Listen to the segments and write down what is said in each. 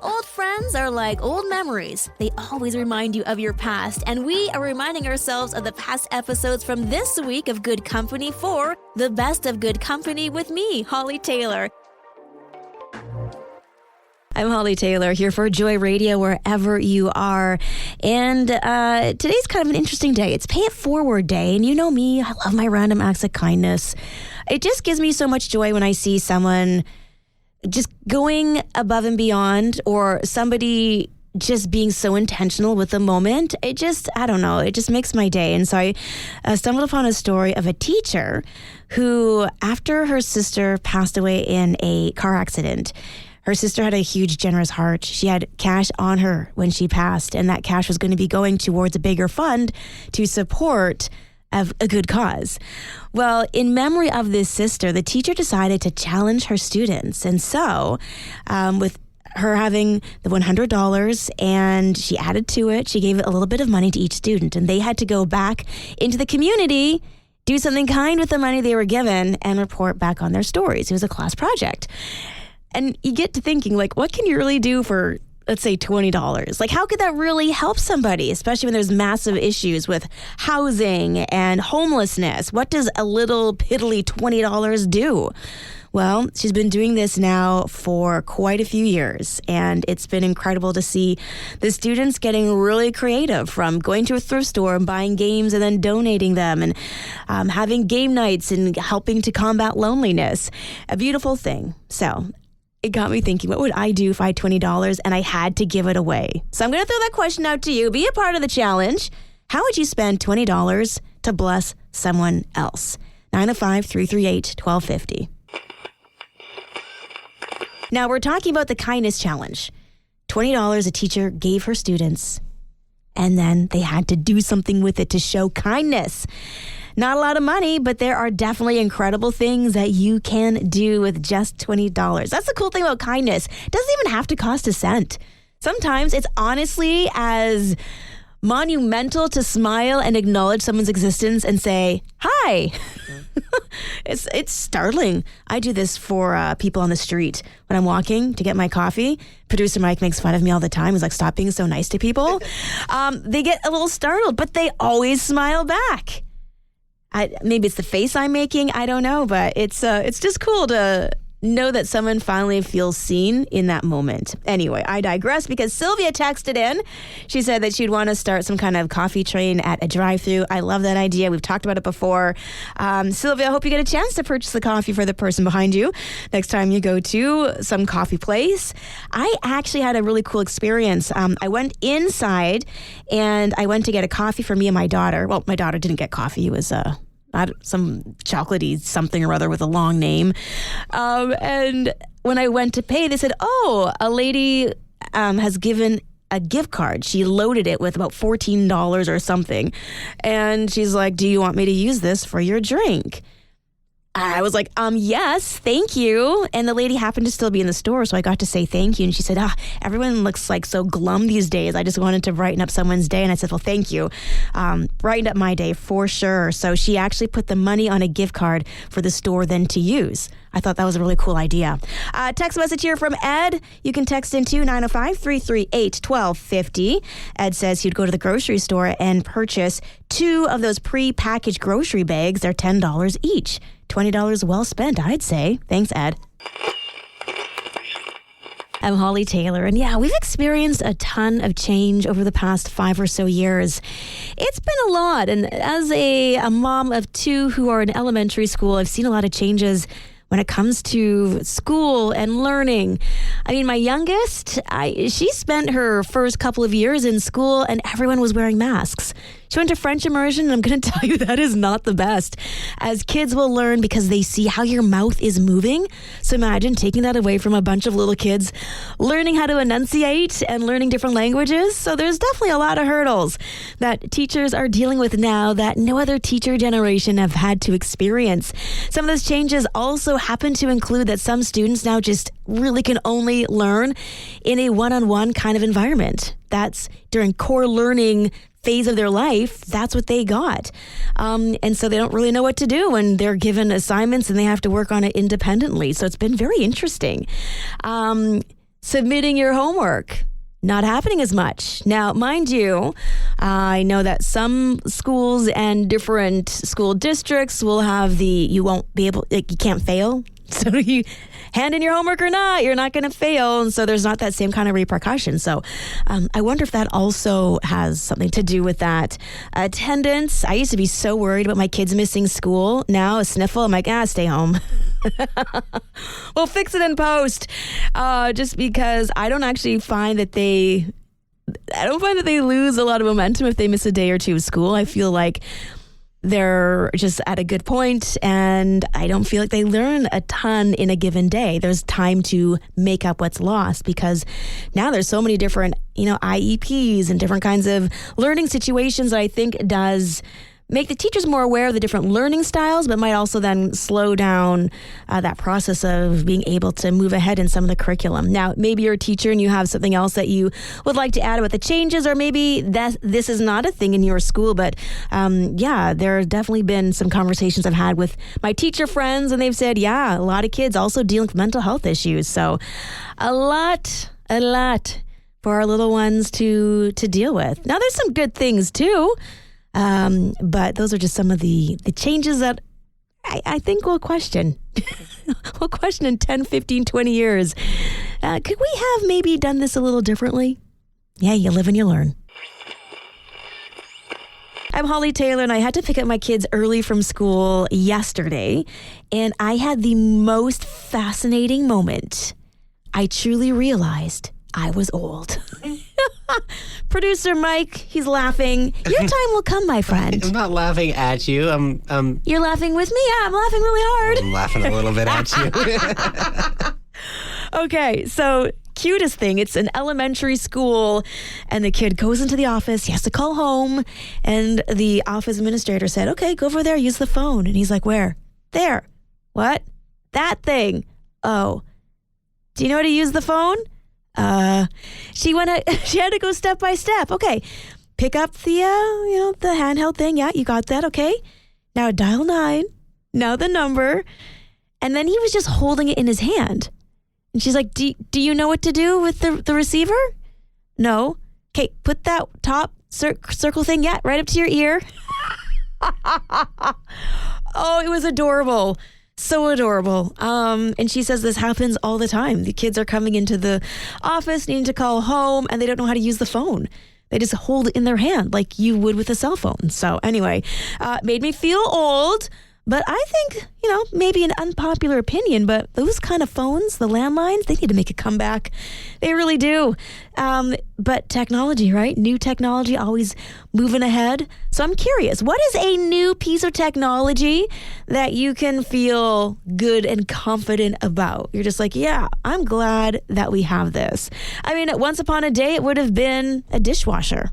Old friends are like old memories. They always remind you of your past, and we are reminding ourselves of the past episodes from this week of Good Company for the Best of Good Company with me, Hollie Taylor. I'm Hollie Taylor here for Joy Radio wherever you are. And today's kind of an interesting day. It's Pay It Forward Day. And you know me, I love my random acts of kindness. It just gives me so much joy when I see someone just going above and beyond, or somebody just being so intentional with the moment. It just makes my day. And so I stumbled upon a story of a teacher who, after her sister passed away in a car accident, her sister had a huge, generous heart. She had cash on her when she passed, and that cash was going to be going towards a bigger fund to support of a good cause. Well, in memory of this sister, the teacher decided to challenge her students. And so, with her having the $100 and she added to it, she gave a little bit of money to each student, and they had to go back into the community, do something kind with the money they were given, and report back on their stories. It was a class project. And you get to thinking, like, what can you really do for, let's say, $20? Like, how could that really help somebody, especially when there's massive issues with housing and homelessness? What does a little piddly $20 do? Well, she's been doing this now for quite a few years, and it's been incredible to see the students getting really creative, from going to a thrift store and buying games and then donating them, and having game nights and helping to combat loneliness. A beautiful thing. So it got me thinking, what would I do if I had $20 and I had to give it away? So I'm going to throw that question out to you. Be a part of the challenge. How would you spend $20 to bless someone else? 905-338-1250. Now, we're talking about the kindness challenge. $20 a teacher gave her students, and then they had to do something with it to show kindness. Not a lot of money, but there are definitely incredible things that you can do with just $20. That's the cool thing about kindness. It doesn't even have to cost a cent. Sometimes it's honestly as monumental to smile and acknowledge someone's existence and say, hi. It's startling. I do this for people on the street when I'm walking to get my coffee. Producer Mike makes fun of me all the time. He's like, stop being so nice to people. They get a little startled, but they always smile back. Maybe it's the face I'm making. I don't know, but it's just cool to know that someone finally feels seen in that moment. Anyway, I digress because Sylvia texted in. She said that she'd want to start some kind of coffee train at a drive-thru. I love that idea. We've talked about it before. Sylvia, I hope you get a chance to purchase the coffee for the person behind you next time you go to some coffee place. I actually had a really cool experience. I went inside and I went to get a coffee for me and my daughter. Well, my daughter didn't get coffee. It was some chocolatey something or other with a long name. And when I went to pay, they said, oh, a lady has given a gift card. She loaded it with about $14 or something. And she's like, do you want me to use this for your drink? I was like, yes, thank you. And the lady happened to still be in the store, so I got to say thank you. And she said, everyone looks like so glum these days. I just wanted to brighten up someone's day. And I said, well, thank you. Brightened up my day for sure. So she actually put the money on a gift card for the store then to use. I thought that was a really cool idea. Text message here from Ed. You can text into 905-338-1250. Ed says he'd go to the grocery store and purchase 2 of those pre-packaged grocery bags. They're $10 each. $20 well spent, I'd say. Thanks, Ed. I'm Hollie Taylor, and yeah, we've experienced a ton of change over the past 5 or so years. It's been a lot, and as a mom of 2 who are in elementary school, I've seen a lot of changes when it comes to school and learning. I mean, my youngest, she spent her first couple of years in school and everyone was wearing masks. She went to French immersion, and I'm going to tell you that is not the best, as kids will learn because they see how your mouth is moving. So imagine taking that away from a bunch of little kids, learning how to enunciate and learning different languages. So there's definitely a lot of hurdles that teachers are dealing with now that no other teacher generation have had to experience. Some of those changes also happen to include that some students now just really can only learn in a one-on-one kind of environment. That's during core learning phase of their life, that's what they got. And so they don't really know what to do when they're given assignments and they have to work on it independently. So it's been very interesting. submitting your homework. Not happening as much. Now, mind you, I know that some schools and different school districts will have you won't be able, you can't fail. So you hand in your homework or not, you're not going to fail. And so there's not that same kind of repercussion. So I wonder if that also has something to do with that. Attendance. I used to be so worried about my kids missing school. Now a sniffle, I'm like, stay home. We'll fix it in post. Just because I don't actually find that they lose a lot of momentum if they miss a day or two of school. I feel like they're just at a good point, and I don't feel like they learn a ton in a given day. There's time to make up what's lost because now there's so many different, IEPs and different kinds of learning situations that I think does make the teachers more aware of the different learning styles, but might also then slow down that process of being able to move ahead in some of the curriculum. Now, maybe you're a teacher and you have something else that you would like to add about the changes, or maybe this is not a thing in your school, but there have definitely been some conversations I've had with my teacher friends, and they've said, a lot of kids also dealing with mental health issues. So a lot for our little ones to deal with. Now, there's some good things too. But those are just some of the changes that I think we'll question. We'll question in 10, 15, 20 years. Could we have maybe done this a little differently? Yeah, you live and you learn. I'm Hollie Taylor, and I had to pick up my kids early from school yesterday, and I had the most fascinating moment. I truly realized I was old. Producer Mike, he's laughing. Your time will come, my friend. I'm not laughing at you. You're laughing with me? Yeah, I'm laughing really hard. I'm laughing a little bit at you. Okay, so cutest thing. It's an elementary school, and the kid goes into the office. He has to call home, and the office administrator said, okay, go over there, use the phone. And he's like, where? There. What? That thing. Oh. Do you know how to use the phone? She had to go step by step. Okay, pick up the handheld thing. Yeah, you got that. Okay, now dial 9. Now the number, and then he was just holding it in his hand. And she's like, "Do you know what to do with the receiver?" No. Okay, put that top circle thing. Yeah, right up to your ear. Oh, it was adorable. So adorable. And she says this happens all the time. The kids are coming into the office, needing to call home, and they don't know how to use the phone. They just hold it in their hand like you would with a cell phone. So anyway, made me feel old. But I think, maybe an unpopular opinion, but those kind of phones, the landlines, they need to make a comeback. They really do. But technology, right? New technology, always moving ahead. So I'm curious, what is a new piece of technology that you can feel good and confident about? You're just like, yeah, I'm glad that we have this. I mean, once upon a day, it would have been a dishwasher.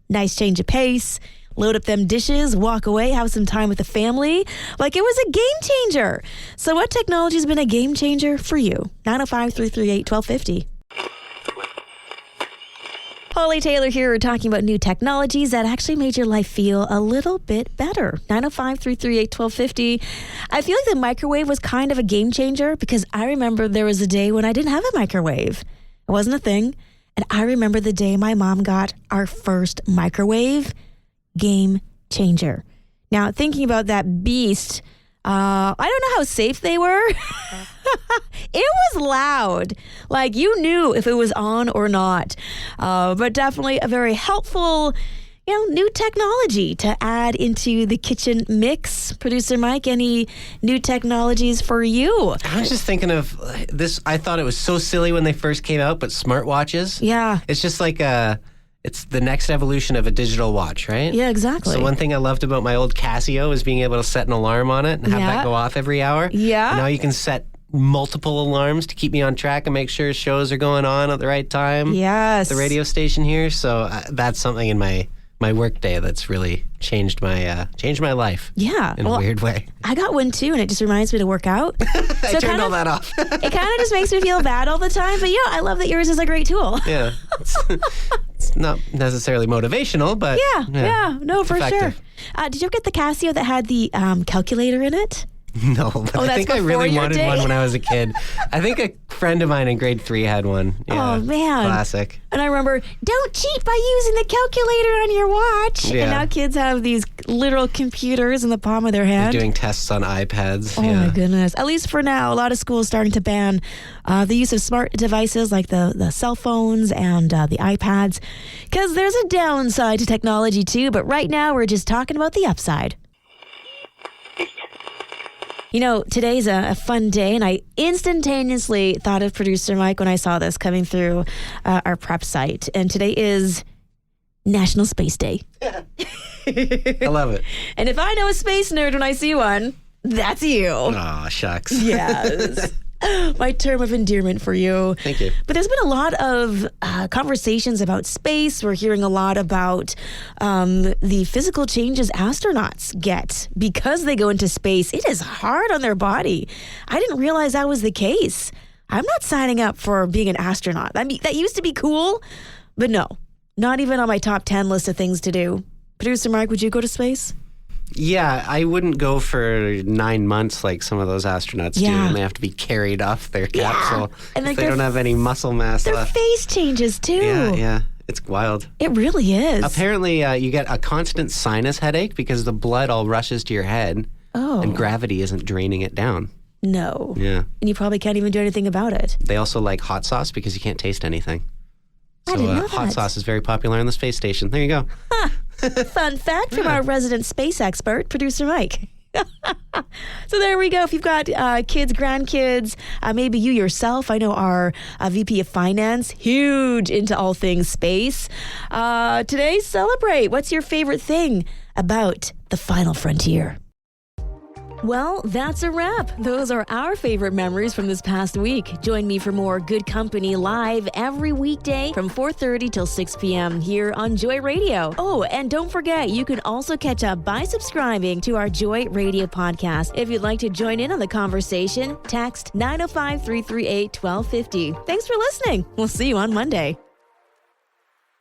Nice change of pace. Load up them dishes, walk away, have some time with the family. Like it was a game changer. So what technology has been a game changer for you? 905-338-1250. Hollie Taylor here. We're talking about new technologies that actually made your life feel a little bit better. 905-338-1250. I feel like the microwave was kind of a game changer because I remember there was a day when I didn't have a microwave. It wasn't a thing. And I remember the day my mom got our first microwave. Game changer. Now, thinking about that beast, I don't know how safe they were. It was loud. Like you knew if it was on or not. But definitely a very helpful, new technology to add into the kitchen mix. Producer Mike, any new technologies for you? I was just thinking of this. I thought it was so silly when they first came out, but smartwatches. Yeah. It's just like it's the next evolution of a digital watch, right? Yeah, exactly. So one thing I loved about my old Casio is being able to set an alarm on it and have that go off every hour. Yeah. Now you can set multiple alarms to keep me on track and make sure shows are going on at the right time. Yes. The radio station here. So that's something in my work day that's really changed my life. Yeah. In a weird way. I got one too, and it just reminds me to work out. I turned all that off. It kind of just makes me feel bad all the time. But I love that yours is a great tool. Yeah. It's not necessarily motivational, but yeah, no, for effective. sure. Did you ever get the Casio that had the calculator in it? No, but I that's think I before really your wanted day? one when I was a kid. I think a friend of mine in grade 3 had one. Yeah, Oh, man. Classic. And I remember, don't cheat by using the calculator on your watch. Yeah. And now kids have these literal computers in the palm of their hand. Doing tests on iPads. Oh, my goodness. At least for now, a lot of schools starting to ban the use of smart devices like the cell phones and the iPads. Because there's a downside to technology, too. But right now, we're just talking about the upside. You know, today's a fun day, and I instantaneously thought of producer Mike when I saw this coming through our prep site. And today is National Space Day. I love it. And if I know a space nerd when I see one, that's you. Aw, shucks. Yes. My term of endearment for you. Thank you. But there's been a lot of conversations about space. We're hearing a lot about the physical changes astronauts get because they go into space. It is hard on their body. I didn't realize that was the case. I'm not signing up for being an astronaut. I mean, that used to be cool, but no, not even on my top 10 list of things to do. Producer Mark, would you go to space? Yeah, I wouldn't go for 9 months like some of those astronauts do, Yeah. and they have to be carried off their capsule And, like, if they don't have any muscle mass Their left. face changes too. Yeah, it's wild. It really is. Apparently, you get a constant sinus headache because the blood all rushes to your head, Oh, and gravity isn't draining it down. no. Yeah. And you probably can't even do anything about it. They also like hot sauce because you can't taste anything. I So didn't know hot that. sauce is very popular on the space station. There you go. Fun fact from our resident space expert, producer Mike. So there we go. If you've got kids, grandkids, maybe you yourself, I know our VP of Finance, huge into all things space. Today, celebrate. What's your favorite thing about the final frontier? Well, that's a wrap. Those are our favorite memories from this past week. Join me for more Good Company live every weekday from 4:30 till 6 p.m. here on Joy Radio. Oh, and don't forget, you can also catch up by subscribing to our Joy Radio podcast. If you'd like to join in on the conversation, text 905-338-1250. Thanks for listening. We'll see you on Monday.